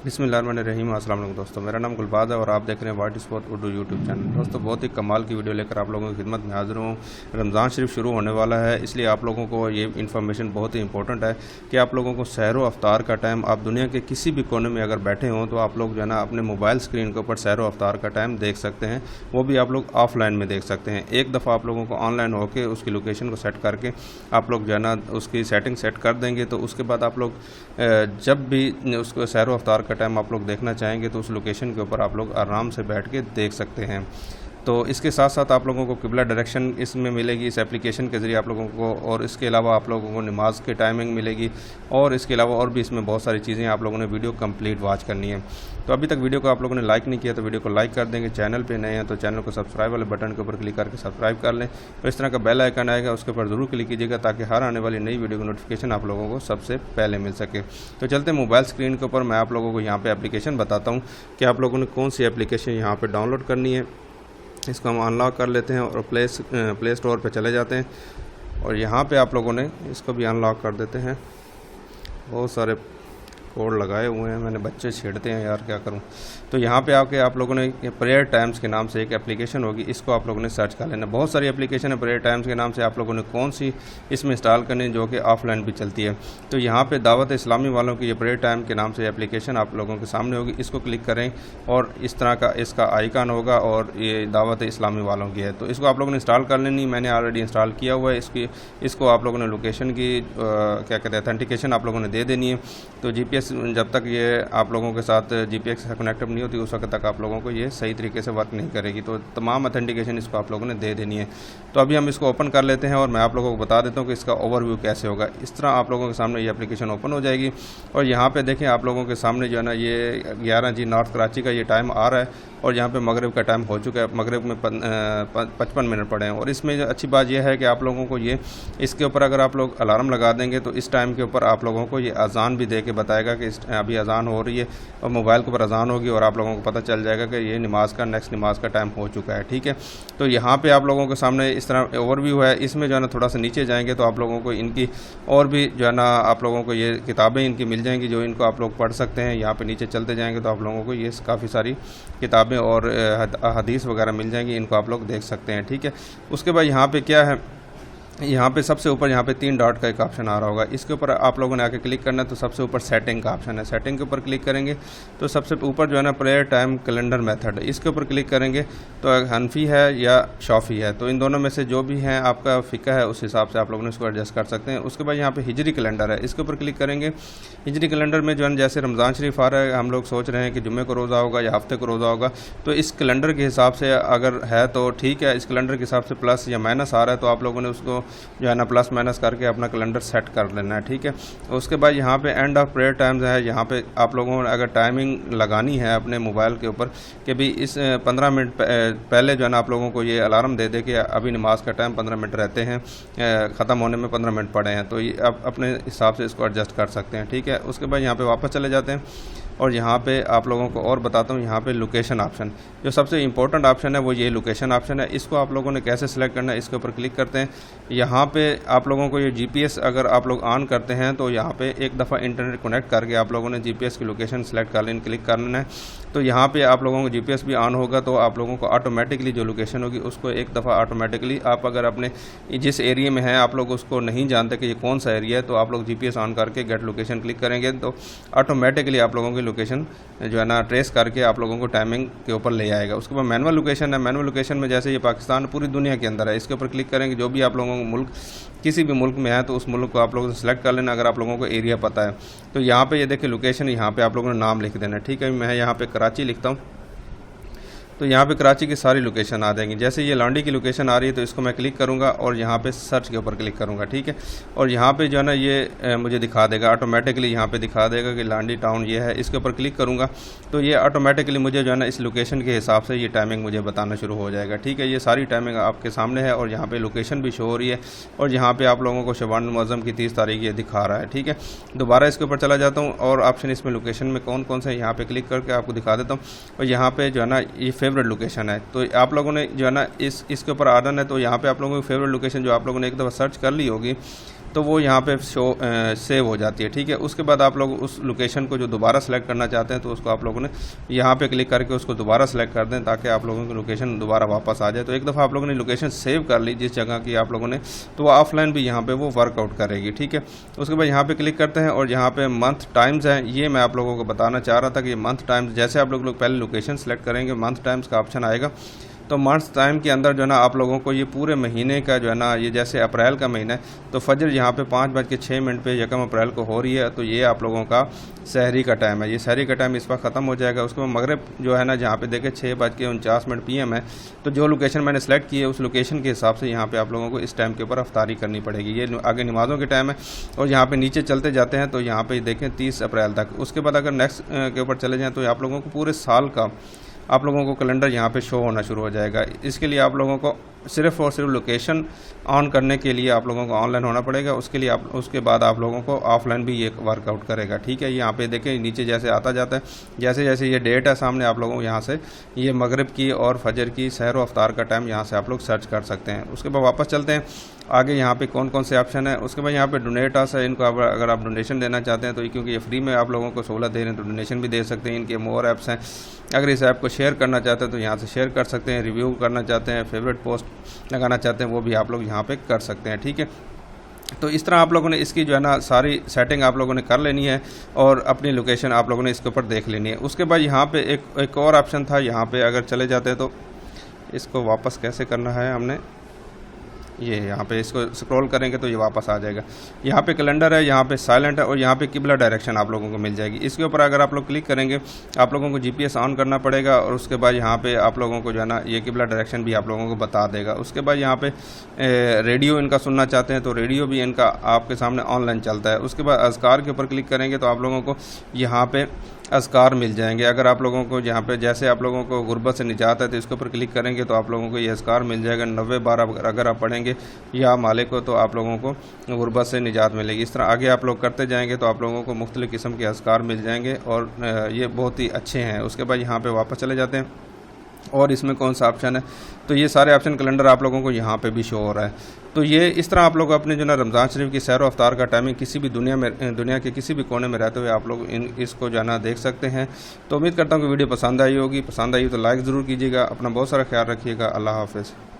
बिस्मिल्लाहिर्रहमानिर्रहीम। अस्सलाम वालेकुम दोस्तों, मेरा नाम गुलबाज है और आप देख रहे हैं वाट स्पोर्ट उर्दू यूट्यूब चैनल। दोस्तों, बहुत ही कमाल की वीडियो लेकर आप लोगों की खिदमत में हाजिर हूँ। रमज़ान शरीफ शुरू होने वाला है, इसलिए आप लोगों को ये इन्फॉर्मेशन बहुत ही इंपॉर्टेंट है कि आप लोगों को सहर व अफ्तार का टाइम, आप दुनिया के किसी भी कोने में अगर बैठे हों तो आप लोग जो है ना अपने मोबाइल स्क्रीन के ऊपर सहर व अफ्तार का टाइम देख सकते हैं। वो भी आप लोग ऑफलाइन में देख सकते हैं। एक दफ़ा आप लोगों को ऑनलाइन होकर उसकी लोकेशन को सेट करके आप लोग जो है ना उसकी सेटिंग सेट कर देंगे, तो उसके बाद आप लोग जब भी उसको सहर व अफ्तार का टाइम आप लोग देखना चाहेंगे तो उस लोकेशन के ऊपर आप लोग आराम से बैठ के देख सकते हैं। तो इसके साथ साथ आप लोगों को किबला डायरेक्शन इसमें मिलेगी इस एप्लीकेशन के ज़रिए आप लोगों को, और इसके अलावा आप लोगों को नमाज की टाइमिंग मिलेगी, और इसके अलावा और भी इसमें बहुत सारी चीज़ें आप लोगों ने वीडियो कंप्लीट वॉच करनी है। तो अभी तक वीडियो को आप लोगों ने लाइक नहीं किया तो वीडियो को लाइक कर देंगे। चैनल पे नए हैं तो चैनल को सब्सक्राइब वाले बटन के ऊपर क्लिक करके सब्सक्राइब कर लें, और इस तरह का बेल आइकन आएगा उसके ऊपर ज़रूर क्लिक कीजिएगा ताकि हर आने वाली नई वीडियो की नोटिफिकेशन आप लोगों को सबसे पहले मिल सके। तो चलते मोबाइल स्क्रीन के ऊपर मैं आप लोगों को यहाँ पर एप्लीकेशन बताता हूँ कि आप लोगों ने कौन सी एप्लीकेशन यहाँ पर डाउनलोड करनी है। इसको हम अनलॉक कर लेते हैं और प्ले स्टोर पे चले जाते हैं, और यहाँ पे आप लोगों ने इसको भी अनलॉक कर देते हैं। बहुत सारे कोड लगाए हुए हैं, मैंने बच्चे छेड़ते हैं यार, क्या करूं। तो यहाँ पे आके आप लोगों ने प्रेयर टाइम्स के नाम से एक एप्लीकेशन होगी, इसको आप लोगों ने सर्च कर लेना। बहुत सारी एप्लीकेशन है प्रेयर टाइम्स के नाम से, आप लोगों ने कौन सी इसमें इंस्टॉल करनी है जो कि ऑफलाइन भी चलती है। तो यहाँ पे दावत इस्लामी वालों की ये प्रेयर टाइम के नाम से एप्लीकेशन आप लोगों के सामने होगी। इसको क्लिक करें और इस तरह का इसका आइकन होगा और ये दावत इस्लामी वालों की है। तो इसको आप लोगों ने इंस्टॉल कर लेनी, मैंने ऑलरेडी इंस्टॉल किया हुआ है। इसको आप लोगों ने लोकेशन की क्या कहते हैं अथेंटिकेशन आप लोगों ने दे देनी है। तो GPS जब तक ये आप लोगों के साथ GPS से कनेक्टेड नहीं होती उस वक्त तक आप लोगों को ये सही तरीके से वर्क नहीं करेगी। तो तमाम अथेंटिकेशन इसको आप लोगों ने दे देनी है। तो अभी हम इसको ओपन कर लेते हैं और मैं आप लोगों को बता देता हूँ कि इसका ओवरव्यू कैसे होगा। इस तरह आप लोगों के सामने ये एप्लीकेशन ओपन हो जाएगी, और यहाँ पे देखें आप लोगों के सामने जो है ना ये 11 जी नॉर्थ कराची का ये टाइम आ रहा है, और यहाँ पे मगरिब का टाइम हो चुका है। मगरिब में 55 मिनट पड़े हैं। और इसमें जो अच्छी बात यह है कि आप लोगों को ये इसके ऊपर अगर आप लोग अलार्म लगा देंगे तो इस टाइम के ऊपर आप लोगों को ये अजान भी दे के बताएगा कि अभी अजान हो रही है, और मोबाइल के ऊपर अजान होगी और आप लोगों को पता चल जाएगा कि ये नेक्स्ट नमाज का टाइम हो चुका है। ठीक है, तो यहाँ पे आप लोगों के सामने इस तरह ओवरव्यू है। इसमें जो है ना थोड़ा सा नीचे जाएंगे तो आप लोगों को इनकी और भी जो है ना आप लोगों को ये किताबें इनकी मिल जाएंगी जो इनको आप लोग पढ़ सकते हैं। यहाँ पे नीचे चलते जाएंगे तो आप लोगों को ये काफ़ी सारी किताबें और हदीस वगैरह मिल जाएंगी, इनको आप लोग देख सकते हैं। ठीक है, उसके बाद यहाँ पे क्या है, यहाँ पे सबसे ऊपर यहाँ पे 3 डॉट का एक ऑप्शन आ रहा होगा, इसके ऊपर आप लोगों ने आके क्लिक करना है। तो सबसे ऊपर सेटिंग का ऑप्शन है, सेटिंग के ऊपर क्लिक करेंगे तो सबसे ऊपर जो है ना प्रेयर टाइम कैलेंडर मेथड है, इसके ऊपर क्लिक करेंगे तो हनफी है या शॉफी है, तो इन दोनों में से जो भी है आपका फ़िका है उस हिसाब से आप लोगों ने इसको एडजस्ट कर सकते हैं। उसके बाद यहाँ पे हिजरी कैलेंडर है, इसके ऊपर क्लिक करेंगे। हिजरी कैलेंडर में जो है जैसे रमज़ान शरीफ आ रहा है, हम लोग सोच रहे हैं कि जुम्मे को रोज़ा होगा या हफ्ते को रोज़ा होगा, तो इस कैलेंडर के हिसाब से अगर है तो ठीक है। इस कैलेंडर के हिसाब से प्लस या माइनस आ रहा है तो आप लोगों ने उसको जो है ना प्लस माइनस करके अपना कैलेंडर सेट कर लेना है। ठीक है, उसके बाद यहाँ पे एंड ऑफ प्रेयर टाइम्स है। यहाँ पे आप लोगों ने अगर टाइमिंग लगानी है अपने मोबाइल के ऊपर कि भी इस 15 मिनट पहले जो है ना आप लोगों को ये अलार्म दे दे कि अभी नमाज का टाइम 15 मिनट रहते हैं, ख़त्म होने में 15 मिनट पड़े हैं, तो ये आप अपने हिसाब से इसको एडजस्ट कर सकते हैं। ठीक है, उसके बाद यहाँ पर वापस चले जाते हैं, और यहाँ पे आप लोगों को और बताता हूँ। यहाँ पे लोकेशन ऑप्शन जो सबसे इंपॉर्टेंट ऑप्शन है वो ये लोकेशन ऑप्शन है। इसको आप लोगों ने कैसे सिलेक्ट करना है, इसके ऊपर क्लिक करते हैं। यहाँ पे आप लोगों को ये GPS अगर आप लोग ऑन करते हैं तो यहाँ पे एक दफ़ा इंटरनेट कनेक्ट करके आप लोगों ने GPS की लोकेशन सेलेक्ट कर लेनी, क्लिक करना है। तो यहाँ पे आप लोगों को GPS भी ऑन होगा तो आप लोगों को ऑटोमेटिकली जो लोकेशन होगी उसको एक दफ़ा ऑटोमेटिकली, आप अगर अपने जिस एरिया में हैं आप लोग उसको नहीं जानते कि ये कौन सा एरिया है, तो आप लोग GPS ऑन करके गेट लोकेशन क्लिक करेंगे तो ऑटोमेटिकली आप लोगों की लोकेशन जो है ना ट्रेस करके आप लोगों को टाइमिंग के ऊपर ले आएगा। उसके बाद मैनुअल लोकेशन है। मैनुअल लोकेशन में जैसे ये पाकिस्तान पूरी दुनिया के अंदर है, इसके ऊपर क्लिक करेंगे। जो भी आप लोगों को मुल्क किसी भी मुल्क में है तो उस मुल्क को आप लोगों को सिलेक्ट कर लेना अगर आप लोगों को एरिया पता है। तो यहाँ पे ये देखिए लोकेशन, यहाँ पे आप लोगों ने नाम लिख देना। ठीक है, मैं यहाँ पे कराची लिखता हूँ तो यहाँ पे कराची की सारी लोकेशन आ जाएंगी। जैसे ये लांडी की लोकेशन आ रही है तो इसको मैं क्लिक करूँगा और यहाँ पे सर्च के ऊपर क्लिक करूँगा। ठीक है, और यहाँ पे जो है ना ये मुझे दिखा देगा ऑटोमेटिकली, यहाँ पे दिखा देगा कि लांडी टाउन ये है। इसके ऊपर क्लिक करूँगा तो ये ऑटोमेटिकली मुझे जो है ना इस लोकेशन के हिसाब से ये टाइमिंग मुझे बताना शुरू हो जाएगा। ठीक है, ये सारी टाइमिंग आपके सामने है, और यहाँ पर लोकेशन भी शो हो रही है, और यहाँ पर आप लोगों को शबान मुअज़्ज़म की 30 तारीख ये दिखा रहा है। ठीक है, दोबारा इसके ऊपर चला जाता हूँ और ऑप्शन इसमें लोकेशन में कौन कौन से यहाँ पर क्लिक करके आपको दिखा देता हूँ। और यहाँ पर जो है ना ये फेवरेट लोकेशन है, तो आप लोगों ने जो है ना इसके ऊपर आना है। तो यहाँ पे आप लोगों की फेवरेट लोकेशन जो आप लोगों ने एक दफ़ा सर्च कर ली होगी तो वो यहाँ पे सेव हो जाती है। ठीक है, उसके बाद आप लोग उस लोकेशन को जो दोबारा सेलेक्ट करना चाहते हैं तो उसको आप लोगों ने यहाँ पे क्लिक करके उसको दोबारा सेलेक्ट कर दें ताकि आप लोगों की लोकेशन दोबारा वापस आ जाए। तो एक दफ़ा आप लोगों ने लोकेशन सेव कर ली जिस जगह की आप लोगों ने, तो वो ऑफलाइन भी यहाँ पे वो वर्कआउट करेगी। ठीक है, उसके बाद यहाँ पे क्लिक करते हैं और यहाँ पे मंथ टाइम्स हैं, ये मैं आप लोगों को बताना चाह रहा था कि ये मंथ टाइम्स, जैसे आप लोग पहले लोकेशन सेलेक्ट करेंगे मंथ टाइम्स का ऑप्शन आएगा, तो मंथ टाइम के अंदर जो है ना आप लोगों को ये पूरे महीने का जो है ना, ये जैसे अप्रैल का महीना है तो फजर यहाँ पे 5:06 पे 1 अप्रैल को हो रही है, तो ये आप लोगों का सहरी का टाइम है। ये सहरी का टाइम इस वक्त ख़त्म हो जाएगा। उसके बाद मगरिब जो है ना, जहाँ पे देखें 6:49 PM है, तो जो लोकेशन मैंने सेलेक्ट की है उस लोकेशन के हिसाब से यहाँ पे आप लोगों को इस टाइम के ऊपर अफ्तारी करनी पड़ेगी। ये आगे नमाज़ों के टाइम है। और यहाँ पे नीचे चलते जाते हैं तो यहाँ पे देखें 30 अप्रैल तक। उसके बाद अगर नेक्स्ट के ऊपर चले जाएँ तो आप लोगों को पूरे साल का आप लोगों को कैलेंडर यहाँ पे शो होना शुरू हो जाएगा। इसके लिए आप लोगों को सिर्फ़ और सिर्फ लोकेशन ऑन करने के लिए आप लोगों को ऑनलाइन होना पड़ेगा। उसके लिए उसके बाद आप लोगों को ऑफलाइन भी ये वर्कआउट करेगा। ठीक है, यहाँ पे देखें नीचे जैसे आता जाता है, जैसे जैसे ये डेट है सामने, आप लोगों को यहाँ से ये मगरिब की और फजर की सहर व अफ्तार का टाइम यहाँ से आप लोग सर्च कर सकते हैं। उसके बाद वापस चलते हैं आगे, यहाँ पे कौन कौन से ऑप्शन है। उसके बाद यहाँ पे डोनेट अस है, इनको अगर आप डोनेशन देना चाहते हैं तो क्योंकि ये फ्री में आप लोगों को सहूलत दे रहे हैं तो डोनेशन भी दे सकते हैं। इनके मोर ऐप्स हैं, अगर इस ऐप को शेयर करना चाहते हैं तो यहाँ से शेयर कर सकते हैं, रिव्यू करना चाहते हैं, फेवरेट पोस्ट लगाना चाहते हैं वो भी आप लोग यहाँ पे कर सकते हैं। ठीक है, तो इस तरह आप लोगों ने इसकी जो है ना सारी सेटिंग आप लोगों ने कर लेनी है और अपनी लोकेशन आप लोगों ने इसके ऊपर देख लेनी है। उसके बाद यहाँ पे एक और ऑप्शन था, यहाँ पे अगर चले जाते हैं तो इसको वापस कैसे करना है हमने, ये यहाँ पे इसको स्क्रॉल करेंगे तो ये वापस आ जाएगा। यहाँ पे कैलेंडर है, यहाँ पे साइलेंट है और यहाँ पे किबला डायरेक्शन आप लोगों को मिल जाएगी। इसके ऊपर अगर आप लोग क्लिक करेंगे आप लोगों को जीपीएस ऑन करना पड़ेगा और उसके बाद यहाँ पे आप लोगों को जो है ना ये किबला डायरेक्शन भी आप लोगों को बता देगा। उसके बाद यहाँ पे रेडियो इनका सुनना चाहते हैं तो रेडियो भी इनका आपके सामने ऑनलाइन चलता है। उसके बाद अज़कार के ऊपर क्लिक करेंगे तो आप लोगों को यहाँ पे अज़कार मिल जाएंगे। अगर आप लोगों को यहाँ पे जैसे आप लोगों को गुर्बत से निजात है तो इसके ऊपर क्लिक करेंगे तो आप लोगों को ये अज़कार मिल जाएगा। 90-12 अगर आप पढ़ेंगे या मालिक को तो आप लोगों को गुर्बत से निजात मिलेगी। इस तरह आगे आप लोग करते जाएंगे तो आप लोगों को मुख्तलिफ़ किस्म के अज़कार मिल जाएंगे और ये बहुत ही अच्छे हैं। उसके बाद यहाँ पर वापस चले जाते हैं और इसमें कौन सा ऑप्शन है, तो ये सारे ऑप्शन कैलेंडर आप लोगों को यहाँ पे भी शो हो रहा है। तो ये इस तरह आप लोग अपने जो ना रमज़ान शरीफ की सैर व अफ्तार का टाइमिंग किसी भी दुनिया के किसी भी कोने में रहते हुए आप लोग इसको जो है ना देख सकते हैं। तो उम्मीद करता हूँ कि वीडियो पसंद आई होगी। पसंद आई तो लाइक ज़रूर कीजिएगा। अपना बहुत सारा ख्याल रखिएगा। अल्लाह हाफ़िज़।